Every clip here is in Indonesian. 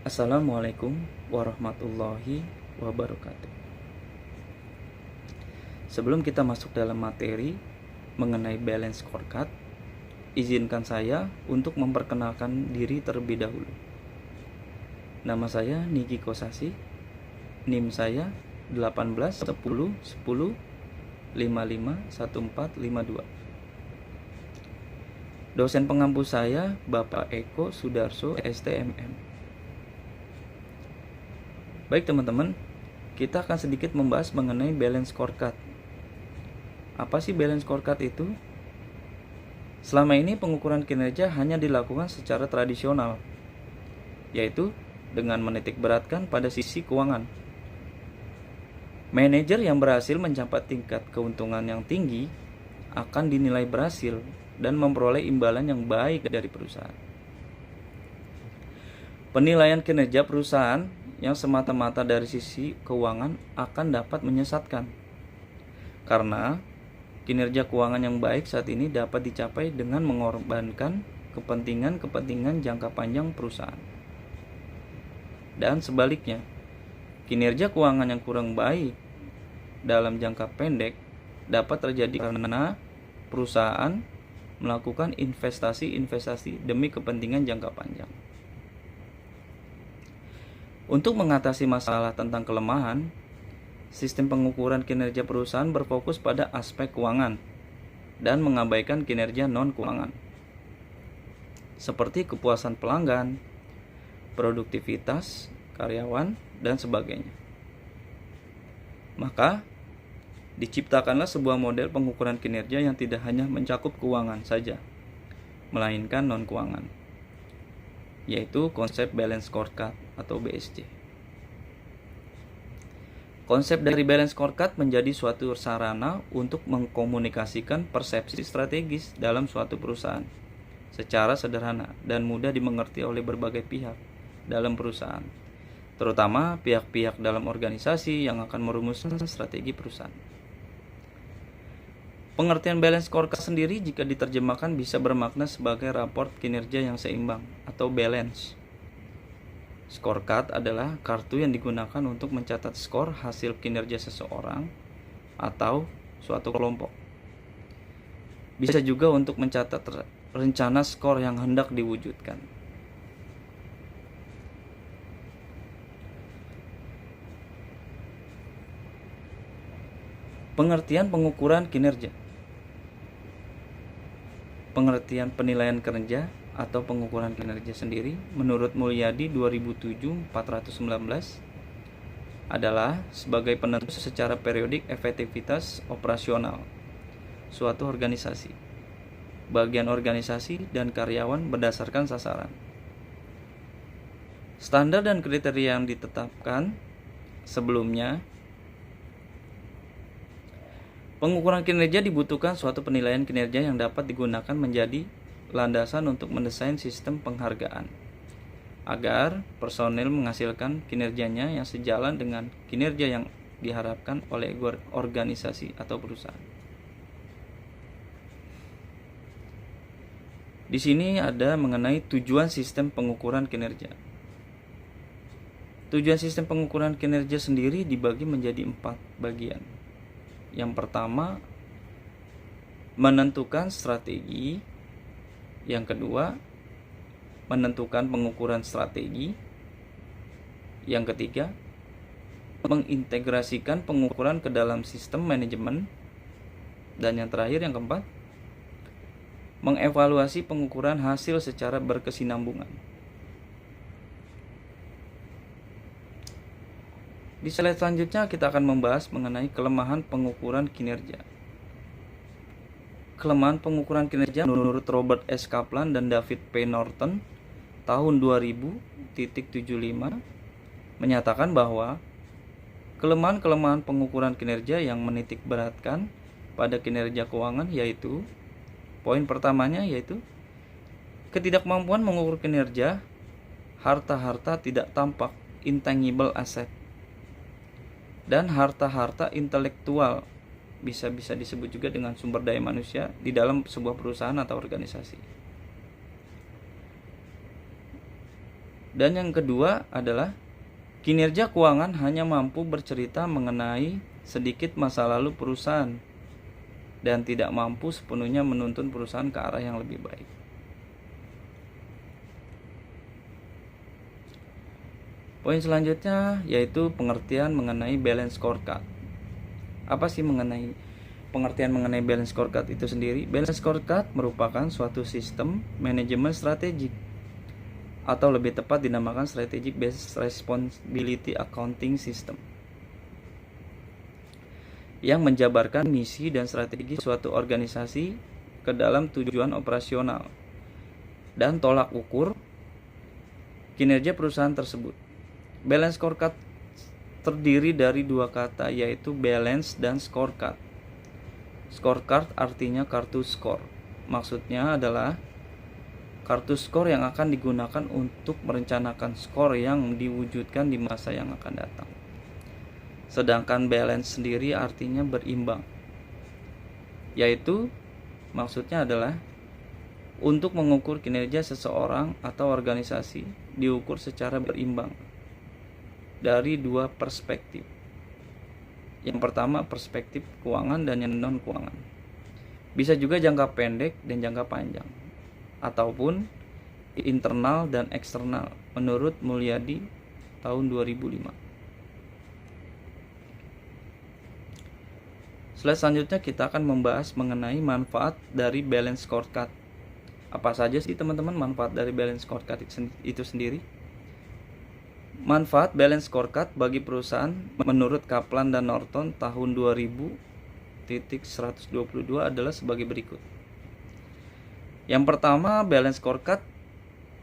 Assalamualaikum warahmatullahi wabarakatuh. Sebelum kita masuk dalam materi mengenai balance scorecard, izinkan saya untuk memperkenalkan diri terlebih dahulu. Nama saya Niki Kosasi, NIM saya 18 10 10 55 1452. Dosen pengampu saya Bapak Eko Sudarso STMM. Baik teman-teman, kita akan sedikit membahas mengenai balance scorecard. Apa sih balance scorecard itu? Selama ini pengukuran kinerja hanya dilakukan secara tradisional, yaitu dengan menitik beratkan pada sisi keuangan. Manajer yang berhasil mencapai tingkat keuntungan yang tinggi akan dinilai berhasil dan memperoleh imbalan yang baik dari perusahaan. Penilaian kinerja perusahaan yang semata-mata dari sisi keuangan akan dapat menyesatkan, karena kinerja keuangan yang baik saat ini dapat dicapai dengan mengorbankan kepentingan jangka panjang perusahaan. Dan sebaliknya, kinerja keuangan yang kurang baik dalam jangka pendek dapat terjadi karena perusahaan melakukan investasi demi kepentingan jangka panjang. Untuk mengatasi masalah tentang kelemahan, sistem pengukuran kinerja perusahaan berfokus pada aspek keuangan dan mengabaikan kinerja non-keuangan, seperti kepuasan pelanggan, produktivitas karyawan, dan sebagainya. Maka, diciptakanlah sebuah model pengukuran kinerja yang tidak hanya mencakup keuangan saja, melainkan non-keuangan, yaitu konsep balance scorecard atau BSC. Konsep dari balance scorecard menjadi suatu sarana untuk mengkomunikasikan persepsi strategis dalam suatu perusahaan secara sederhana dan mudah dimengerti oleh berbagai pihak dalam perusahaan, terutama pihak-pihak dalam organisasi yang akan merumuskan strategi perusahaan. Pengertian balance scorecard sendiri jika diterjemahkan bisa bermakna sebagai raport kinerja yang seimbang atau balance. Scorecard adalah kartu yang digunakan untuk mencatat skor hasil kinerja seseorang atau suatu kelompok. Bisa juga untuk mencatat rencana skor yang hendak diwujudkan. Pengertian pengukuran kinerja. Pengertian penilaian kinerja atau pengukuran kinerja sendiri menurut Mulyadi 2007-419 adalah sebagai penentu secara periodik efektivitas operasional suatu organisasi, bagian organisasi, dan karyawan berdasarkan sasaran. Standar dan kriteria yang ditetapkan sebelumnya. Pengukuran kinerja dibutuhkan suatu penilaian kinerja yang dapat digunakan menjadi landasan untuk mendesain sistem penghargaan agar personel menghasilkan kinerjanya yang sejalan dengan kinerja yang diharapkan oleh organisasi atau perusahaan. Di sini ada mengenai tujuan sistem pengukuran kinerja. Tujuan sistem pengukuran kinerja sendiri dibagi menjadi 4 bagian. Yang pertama, menentukan strategi. Yang kedua, menentukan pengukuran strategi. Yang ketiga, mengintegrasikan pengukuran ke dalam sistem manajemen. Dan yang terakhir, yang keempat, mengevaluasi pengukuran hasil secara berkesinambungan. Di slide selanjutnya kita akan membahas mengenai kelemahan pengukuran kinerja. Kelemahan pengukuran kinerja menurut Robert S. Kaplan dan David P. Norton tahun 2000.75 menyatakan bahwa kelemahan pengukuran kinerja yang menitik beratkan pada kinerja keuangan yaitu poin pertamanya yaitu ketidakmampuan mengukur kinerja harta-harta tidak tampak intangible asset dan harta-harta intelektual, bisa disebut juga dengan sumber daya manusia di dalam sebuah perusahaan atau organisasi. Dan yang kedua adalah kinerja keuangan hanya mampu bercerita mengenai sedikit masa lalu perusahaan dan tidak mampu sepenuhnya menuntun perusahaan ke arah yang lebih baik. Poin selanjutnya yaitu pengertian mengenai balance scorecard. Apa sih pengertian mengenai balance scorecard itu sendiri? Balance scorecard merupakan suatu sistem manajemen strategik, atau lebih tepat dinamakan Strategic Based Responsibility Accounting System, yang menjabarkan misi dan strategi suatu organisasi ke dalam tujuan operasional dan tolak ukur kinerja perusahaan tersebut. Balance scorecard terdiri dari dua kata, yaitu balance dan scorecard. Scorecard artinya kartu skor. Maksudnya adalah kartu skor yang akan digunakan untuk merencanakan skor yang diwujudkan di masa yang akan datang. Sedangkan balance sendiri artinya berimbang, yaitu maksudnya adalah untuk mengukur kinerja seseorang atau organisasi diukur secara berimbang dari dua perspektif. Yang pertama perspektif keuangan dan yang non keuangan. Bisa juga jangka pendek dan jangka panjang, ataupun internal dan eksternal menurut Mulyadi tahun 2005. Slide selanjutnya kita akan membahas mengenai manfaat dari balance scorecard. Apa saja sih teman-teman manfaat dari balance scorecard itu sendiri? Manfaat balance scorecard bagi perusahaan menurut Kaplan dan Norton tahun 2000.122 adalah sebagai berikut. Yang pertama, balance scorecard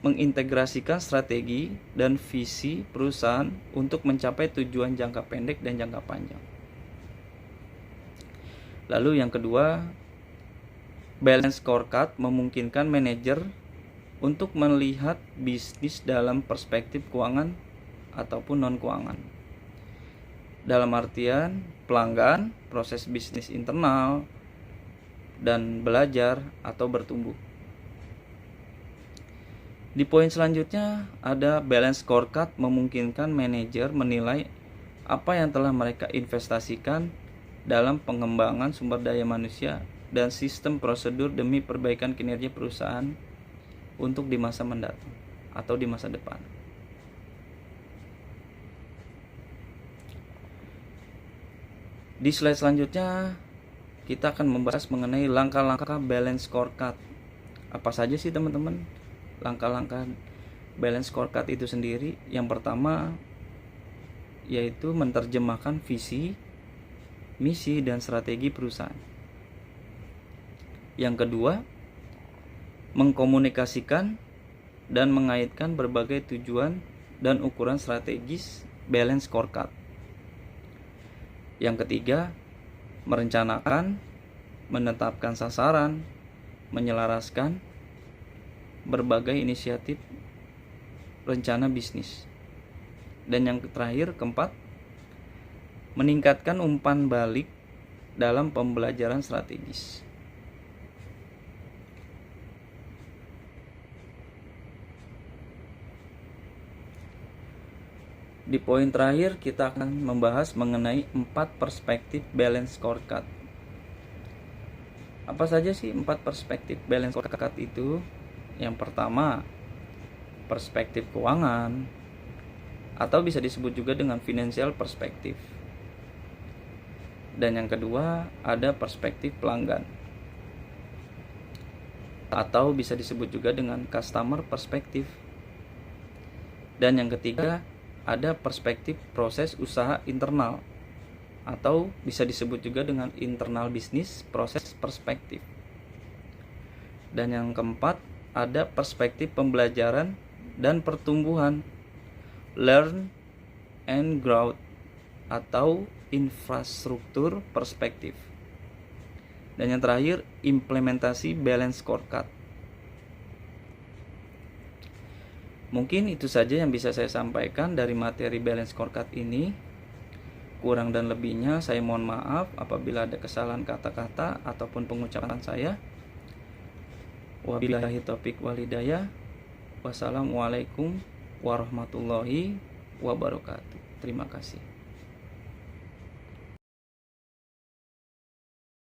mengintegrasikan strategi dan visi perusahaan untuk mencapai tujuan jangka pendek dan jangka panjang. Lalu yang kedua, balance scorecard memungkinkan manajer untuk melihat bisnis dalam perspektif keuangan ataupun non keuangan. Dalam artian pelanggan, proses bisnis internal, dan belajar atau bertumbuh. Di poin selanjutnya ada balance scorecard memungkinkan manajer menilai apa yang telah mereka investasikan dalam pengembangan sumber daya manusia dan sistem prosedur demi perbaikan kinerja perusahaan untuk di masa mendatang atau di masa depan. Di slide selanjutnya kita akan membahas mengenai langkah-langkah balance scorecard. Apa saja sih teman-teman langkah-langkah balance scorecard itu sendiri? Yang pertama yaitu menerjemahkan visi, misi, dan strategi perusahaan. Yang kedua, mengkomunikasikan dan mengaitkan berbagai tujuan dan ukuran strategis balance scorecard. Yang ketiga, merencanakan, menetapkan sasaran, menyelaraskan berbagai inisiatif rencana bisnis. Dan yang terakhir, keempat, meningkatkan umpan balik dalam pembelajaran strategis. Di poin terakhir kita akan membahas mengenai 4 perspektif balance scorecard. Apa saja sih 4 perspektif balance scorecard itu? Yang pertama, perspektif keuangan, atau bisa disebut juga dengan financial perspektif. Dan yang kedua, ada perspektif pelanggan, atau bisa disebut juga dengan customer perspektif. Dan yang ketiga, ada perspektif proses usaha internal, atau bisa disebut juga dengan internal business proses perspektif. Dan yang keempat, ada perspektif pembelajaran dan pertumbuhan, learn and growth, atau infrastruktur perspektif. Dan yang terakhir, implementasi balance scorecard. Mungkin itu saja yang bisa saya sampaikan dari materi balance scorecard ini. Kurang dan lebihnya saya mohon maaf apabila ada kesalahan kata-kata ataupun pengucapan saya. Wabillahi taufiq wal hidayah. Wassalamualaikum warahmatullahi wabarakatuh. Terima kasih.